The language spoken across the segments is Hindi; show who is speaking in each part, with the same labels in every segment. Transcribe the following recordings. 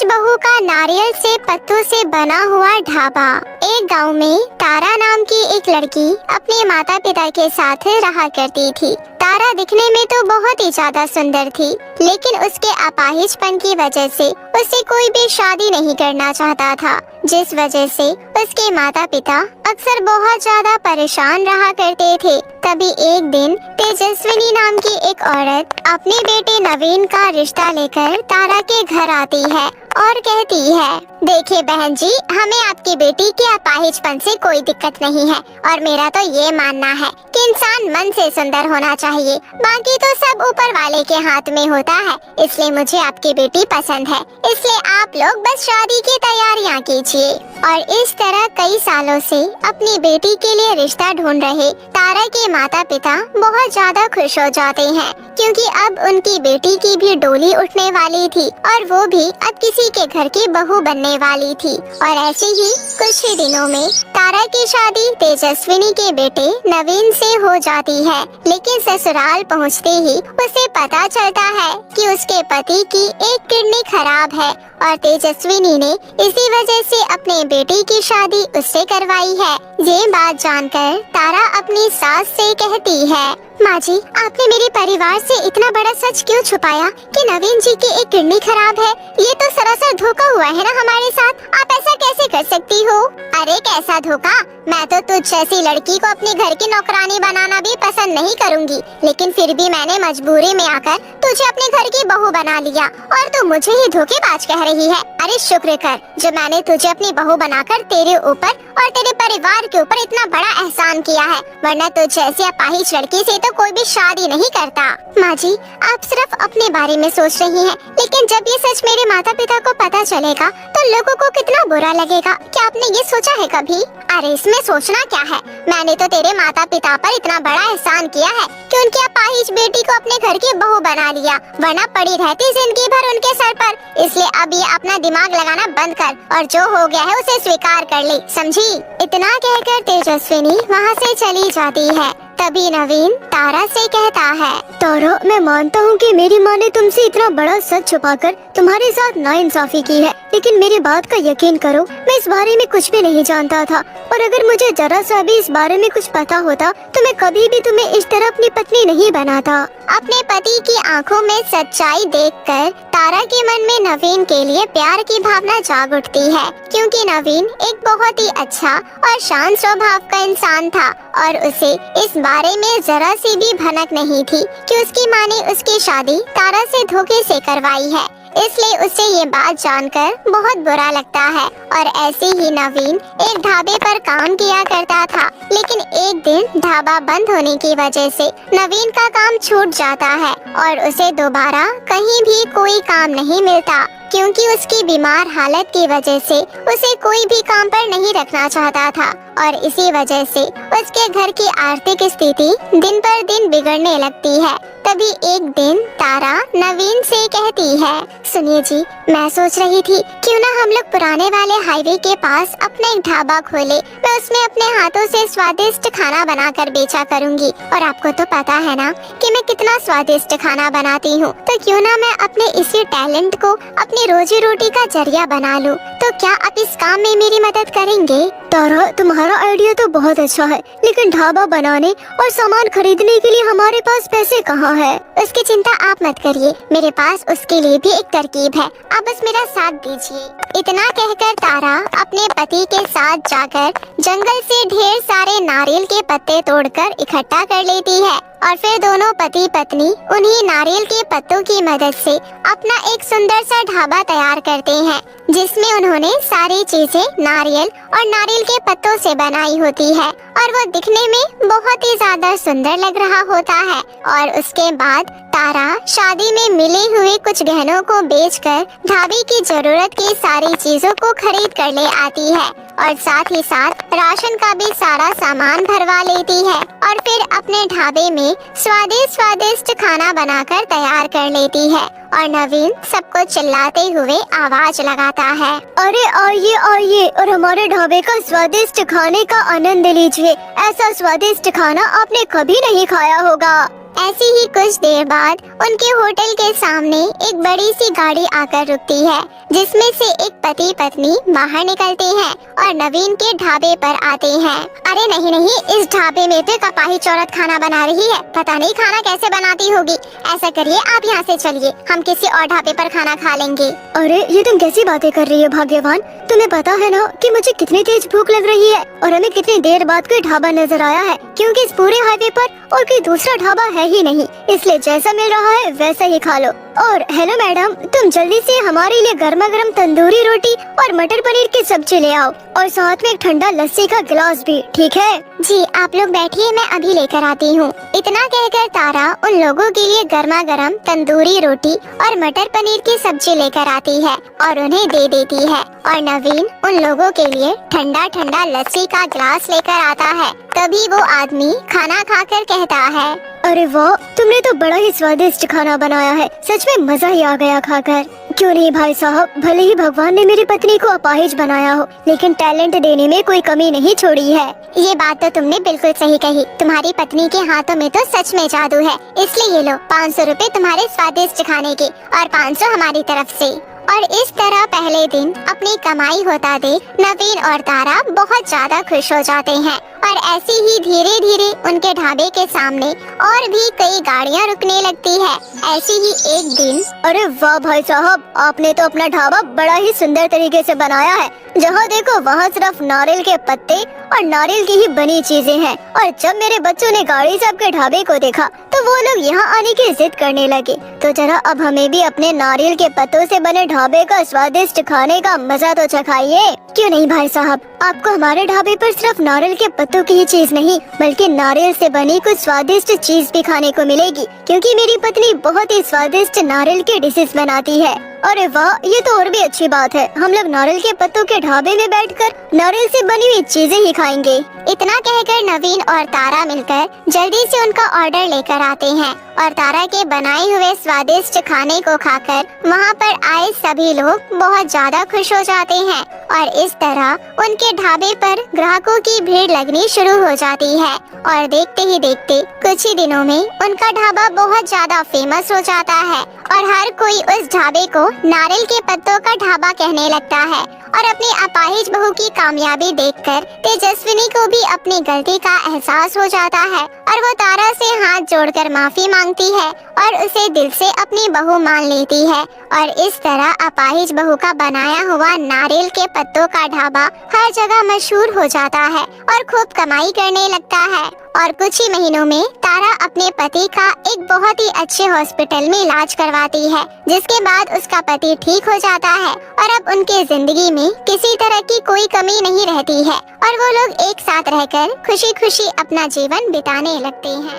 Speaker 1: दहेज बहू का नारियल से पत्तों से बना हुआ ढाबा। एक गांव में तारा नाम की एक लड़की अपने माता पिता के साथ रहा करती थी। तारा दिखने में तो बहुत ही ज्यादा सुंदर थी, लेकिन उसके अपाहिजपन की वजह से उसे कोई भी शादी नहीं करना चाहता था, जिस वजह से उसके माता पिता अक्सर बहुत ज्यादा परेशान रहा करते थे। तभी एक दिन तेजस्विनी नाम की एक औरत अपने बेटे नवीन का रिश्ता लेकर तारा के घर आती है और कहती है, देखिए बहन जी, हमें आपकी बेटी के अपाहिजपन से कोई दिक्कत नहीं है और मेरा तो ये मानना है कि इंसान मन से सुंदर होना चाहिए, बाकी तो सब ऊपर वाले के हाथ में होता है। इसलिए मुझे आपकी बेटी पसंद है, इसलिए आप लोग बस शादी की तैयारियां कीजिए। और इस तरह कई सालों से अपनी बेटी के लिए रिश्ता ढूंढ रहे तारा के माता पिता बहुत ज्यादा खुश हो जाते हैं, क्योंकि अब उनकी बेटी की भी डोली उठने वाली थी और वो भी अब किसी के घर की बहू बनने वाली थी। और ऐसे ही कुछ ही दिनों में तारा की शादी तेजस्विनी के बेटे नवीन से हो जाती है। लेकिन ससुराल पहुंचते ही उसे पता चलता है कि उसके पति की एक किडनी खराब है और तेजस्विनी ने इसी वजह से अपने बेटे की शादी उससे करवाई है। ये बात जानकर तारा अपनी सास से कहती है, माँ जी, आपने मेरे परिवार से इतना बड़ा सच क्यों छुपाया कि नवीन जी की एक किडनी खराब है? ये तो सरासर धोखा हुआ है ना हमारे साथ। आप ऐसा कैसे कर सकती हो? अरे कैसा धोखा? मैं तो तुझ जैसी लड़की को अपने घर की नौकरानी बनाना भी पसंद नहीं करूँगी, लेकिन फिर भी मैंने मजबूरी में आकर तुझे अपने घर की बहू बना लिया और तू मुझे ही धोखेबाज कह रही है। अरे शुक्र कर जो मैंने तुझे अपनी बहू बनाकर तेरे ऊपर और तेरे परिवार के ऊपर इतना बड़ा एहसान किया है, वरना तुझ जैसी अपाहिज लड़की से तो कोई भी शादी नहीं करता। माँ जी, आप सिर्फ अपने बारे में सोच रही हैं, लेकिन जब ये सच मेरे माता पिता को पता चलेगा तो लोगों को कितना बुरा लगेगा। क्या आपने ये सोचा है कभी? अरे इसमें सोचना क्या है, मैंने तो तेरे माता पिता पर इतना बड़ा एहसान किया है कि उनकी अपाहिज बेटी को अपने घर की बहू बना लिया, वरना पड़ी रहती जिंदगी भर उनके सर पर। इसलिए अब ये अपना दिमाग लगाना बंद कर और जो हो गया है उसे स्वीकार कर ले, समझी? इतना कहकर तेजस्विनी वहाँ से चली जाती है। तभी नवीन तारा से कहता है, तारा, मैं मानता हूँ कि मेरी माँ ने तुमसे इतना बड़ा सच छुपाकर तुम्हारे साथ नाइंसाफी की है, लेकिन मेरी बात का यकीन करो, मैं इस बारे में कुछ भी नहीं जानता था और अगर मुझे जरा सा भी इस बारे में कुछ पता होता तो मैं कभी भी तुम्हें इस तरह अपनी पत्नी नहीं बनाता। अपने पति की आंखों में सच्चाई देखकर तारा के मन में नवीन के लिए प्यार की भावना जाग उठती है, क्योंकि नवीन एक बहुत ही अच्छा और शांत स्वभाव का इंसान था और उसे इस बारे में जरा सी भी भनक नहीं थी कि उसकी माँ ने उसकी शादी तारा से धोखे से करवाई है। इसलिए उसे ये बात जानकर बहुत बुरा लगता है और ऐसे ही नवीन एक ढाबे पर काम किया करता था। लेकिन एक दिन ढाबा बंद होने की वजह से नवीन का काम छूट जाता है और उसे दोबारा कहीं भी कोई काम नहीं मिलता, क्योंकि उसकी बीमार हालत की वजह से उसे कोई भी काम पर नहीं रखना चाहता था और इसी वजह से उसके घर की आर्थिक स्थिति दिन पर दिन बिगड़ने लगती है। तभी एक दिन तारा नवीन से कहती है, सुनिए जी, मैं सोच रही थी क्यों ना हम लोग पुराने वाले हाईवे के पास अपना एक ढाबा खोले। मैं उसमें अपने हाथों से स्वादिष्ट खाना बनाकर बेचा करूंगी और आपको तो पता है ना कि मैं कितना स्वादिष्ट खाना बनाती हूँ, तो क्यों ना मैं अपने इसी टैलेंट को अपनी रोजी रोटी का जरिया बना लूँ। तो क्या आप इस काम में मेरी मदद करेंगे? तारा, तुम्हारा आइडिया तो बहुत अच्छा है, लेकिन ढाबा बनाने और सामान खरीदने के लिए हमारे पास पैसे कहाँ है? उसकी चिंता आप मत करिए, मेरे पास उसके लिए भी एक तरकीब है, आप बस मेरा साथ दीजिए। इतना कहकर तारा अपने पति के साथ जाकर जंगल से ढेर सारे नारियल के पत्ते तोड़कर इकट्ठा कर लेती है और फिर दोनों पति पत्नी उन्हीं नारियल के पत्तों की मदद से अपना एक सुंदर सा ढाबा तैयार करते हैं, जिसमें उन्होंने सारी चीजें नारियल और नारियल के पत्तों से बनाई होती है और वो दिखने में बहुत ही ज्यादा सुंदर लग रहा होता है। और उसके बाद तारा शादी में मिले हुए कुछ गहनों को बेचकर ढाबे की जरूरत की सारी चीजों को खरीद कर ले आती है और साथ ही साथ राशन का भी सारा सामान भरवा लेती है और फिर अपने ढाबे में स्वादिष्ट खाना बनाकर तैयार कर लेती है और नवीन सबको चिल्लाते हुए आवाज लगाता है, अरे आइए आइए और हमारे ढाबे का स्वादिष्ट खाने का आनंद लीजिए। ऐसा स्वादिष्ट खाना आपने कभी नहीं खाया होगा। ऐसी ही कुछ देर बाद उनके होटल के सामने एक बड़ी सी गाड़ी आकर रुकती है, जिसमें से एक पति पत्नी बाहर निकलते हैं और नवीन के ढाबे पर आते हैं। अरे नहीं नहीं, इस ढाबे में तो अपाहिज औरत खाना बना रही है, पता नहीं खाना कैसे बनाती होगी। ऐसा करिए, आप यहाँ से चलिए, हम किसी और ढाबे पर खाना खा लेंगे। अरे ये तुम कैसी बातें कर रही हो भाग्यवान, तुम्हें पता है ना कि मुझे कितनी तेज भूख लग रही है और हमें कितनी देर बाद कोई ढाबा नजर आया है, क्योंकि इस पूरे हाईवे पर और कोई दूसरा ढाबा है ही नहीं, इसलिए जैसा मिल रहा है वैसा ही खा लो। और हेलो मैडम, तुम जल्दी से हमारे लिए गर्मा गर्म तंदूरी रोटी और मटर पनीर की सब्जी ले आओ और साथ में एक ठंडा लस्सी का गिलास भी, ठीक है? जी आप लोग बैठिए, मैं अभी लेकर आती हूँ। इतना कहकर तारा उन लोगों के लिए गर्मा गर्म तंदूरी रोटी और मटर पनीर की सब्जी लेकर आती है और उन्हें दे देती है, और नवीन उन लोगों के लिए ठंडा ठंडा लस्सी का गिलास लेकर आता है। तभी वो आदमी खाना खाकर कहता है, अरे वाह, तुमने तो बड़ा ही स्वादिष्ट खाना बनाया है, सच में मजा ही आ गया खाकर। क्यों नहीं भाई साहब, भले ही भगवान ने मेरी पत्नी को अपाहिज बनाया हो, लेकिन टैलेंट देने में कोई कमी नहीं छोड़ी है। ये बात तो तुमने बिल्कुल सही कही, तुम्हारी पत्नी के हाथों में तो सच में जादू है। इसलिए ये लो 500 रुपए तुम्हारे स्वादिष्ट खाने के और 500 हमारी तरफ से। और इस तरह पहले दिन अपनी कमाई होता देख नवीन और तारा बहुत ज्यादा खुश हो जाते हैं, और ऐसे ही धीरे धीरे उनके ढाबे के सामने और भी कई गाड़ियां रुकने लगती है। ऐसे ही एक दिन, अरे वाह भाई साहब, आपने तो अपना ढाबा बड़ा ही सुंदर तरीके से बनाया है, जहाँ देखो वहाँ सिर्फ नारियल के पत्ते और नारियल की ही बनी चीजें हैं। और जब मेरे बच्चों ने गाड़ी से आपके ढाबे को देखा तो वो लोग यहाँ आने की जिद करने लगे। तो जरा अब हमें भी अपने नारियल के पत्तों से बने ढाबे का स्वादिष्ट खाने का मजा तो चखाइए। क्यों नहीं भाई साहब, आपको हमारे ढाबे पर सिर्फ नारियल के पत्तों की ही चीज नहीं, बल्कि नारियल से बनी कुछ स्वादिष्ट चीज भी खाने को मिलेगी, क्योंकि मेरी पत्नी बहुत ही स्वादिष्ट नारियल के डिशेस बनाती है। अरे वाह, ये तो और भी अच्छी बात है, हम लोग नारियल के पत्तों के ढाबे में बैठकर नारियल से बनी हुई चीजें ही खाएंगे। इतना कहकर नवीन और तारा मिलकर जल्दी से उनका ऑर्डर लेकर आते हैं, और तारा के बनाए हुए स्वादिष्ट खाने को खाकर वहाँ पर आए सभी लोग बहुत ज्यादा खुश हो जाते हैं, और इस तरह उनके ढाबे पर ग्राहकों की भीड़ लगनी शुरू हो जाती है। और देखते ही देखते कुछ ही दिनों में उनका ढाबा बहुत ज्यादा फेमस हो जाता है, और हर कोई उस ढाबे को नारियल के पत्तों का ढाबा कहने लगता है। और अपनी अपाहिज बहू की कामयाबी देखकर तेजस्विनी को भी अपनी गलती का एहसास हो जाता है, और वो तारा से हाथ जोड़कर माफी मांगती है और उसे दिल से अपनी बहू मान लेती है। और इस तरह अपाहिज बहू का बनाया हुआ नारियल के पत्तों का ढाबा हर जगह मशहूर हो जाता है और खूब कमाई करने लगता है। और कुछ ही महीनों में तारा अपने पति का एक बहुत ही अच्छे हॉस्पिटल में इलाज करवाती है, जिसके बाद उसका पति ठीक हो जाता है, और अब उनके जिंदगी में किसी तरह की कोई कमी नहीं रहती है, और वो लोग एक साथ रहकर खुशी खुशी अपना जीवन बिताने लगते हैं।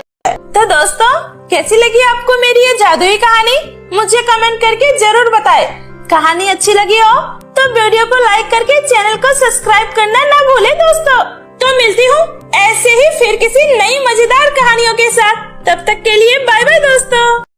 Speaker 2: तो दोस्तों, कैसी लगी आपको मेरी ये जादुई कहानी? मुझे कमेंट करके जरूर बताएं। कहानी अच्छी लगी हो तो वीडियो को लाइक करके चैनल को सब्सक्राइब करना ना भूलें दोस्तों। तो मिलती हूँ ऐसे ही फिर किसी नई मजेदार कहानियों के साथ। तब तक के लिए बाय बाय दोस्तों।